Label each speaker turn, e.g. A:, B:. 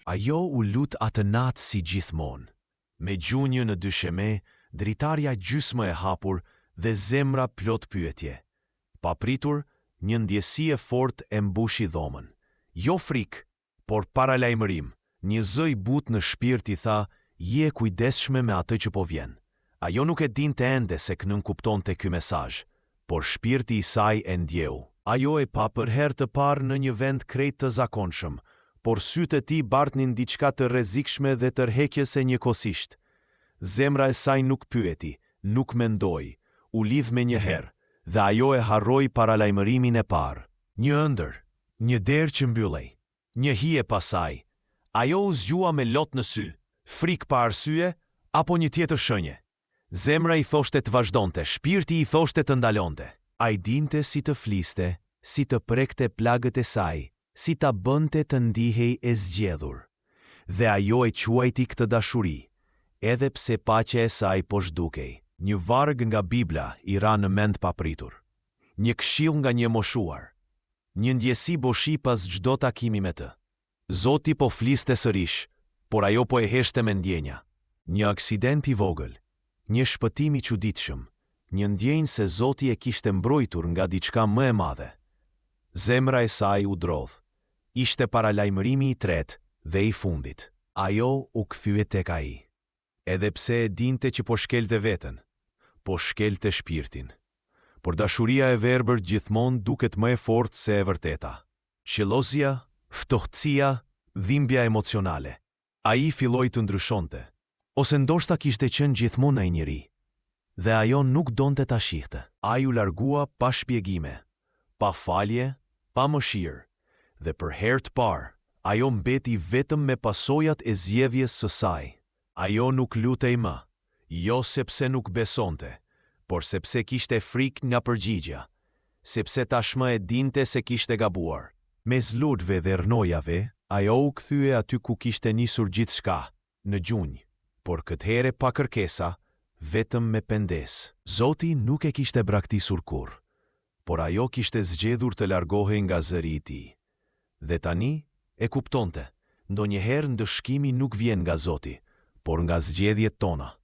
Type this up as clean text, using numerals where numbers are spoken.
A: Ajo u lut atë natë si gjithmonë. Me gjunjë në dysheme, dritarja gjysmë e hapur dhe zemra plot pyetje. Papritur, një ndjesi e fortë e mbushi dhomën. Jo frikë, por paralajmërim. Një zë i butë në shpirt i tha, je kujdesshme me atë që po vjen. Ajo nuk e dinte ende se kënën kuptonte ky mesazh, por shpirti i saj e ndjeu. Ajo e pa për herë të parë në një vend krejt të zakonshëm, por sytë e tij bartnin diçka të rrezikshme dhe tërheqëse njëkohësisht. Zemra e saj nuk pyeti, nuk mendoi, u lidh me një herë, dhe ajo e harroi paralajmërimin e parë. Një ëndër, një derë që mbyllej, një hije pasaj. Ajo u zgjua me lot në sy, frikë pa arsye, apo një tjetër shenjë. Zemra i thoshte të vazhdonte, shpirti i thoshte të ndalonte. Ai dinte si të fliste, si të prekte plagët e saj, si ta bënte të ndihej e zgjedhur. Dhe ajo e quajti këtë dashuri, edhe pse paqja e saj po zhdukej. Një varg nga Bibla i ra në mend papritur. Një këshill nga një moshuar. Një ndjesi boshi pas çdo takimi me të. Zoti po fliste sërish, por ajo po e heshte me ndjenja. Një aksident i vogël, një shpëtim i çuditshëm, një ndjenjë se Zoti e kishte mbrojtur nga diçka më e madhe. Zemra e saj u drodh. Ishte paralajmërimi i tretë dhe i fundit. Ajo u kthye tek ai. Edhe pse e dinte që po shkelte veten, po shkelte shpirtin. Por dashuria e verbër gjithmonë duket më e fortë se e vërteta. Xhelozia, ftohtësia, dhimbja emocionale. Ai filloi të ndryshonte, ose ndoshta kishte qenë gjithmonë ai njeri. Dhe ajo nuk donte ta shihte. Ai u largua pa shpjegime, pa falje, pa mëshirë, dhe për herë të parë, ajo mbeti vetëm me pasojat e zgjedhjes së saj. Ajo nuk lutej më, jo sepse nuk besonte, por sepse kishte frikë nga përgjigja, sepse tashmë e dinte se kishte gabuar. Mes lutjeve dhe rnojave, ajo u kthye aty ku kishte nisur gjithçka, në gjunjë, por këtë herë pa kërkesa, vetëm me pendes. Zoti nuk e kishte braktisur kurrë, por ajo kishte zgjedhur të largohej nga zëri i tij. Dhe tani e kuptonte, ndonjëherë ndëshkimi nuk vjen nga Zoti, por nga zgjedhjet tona.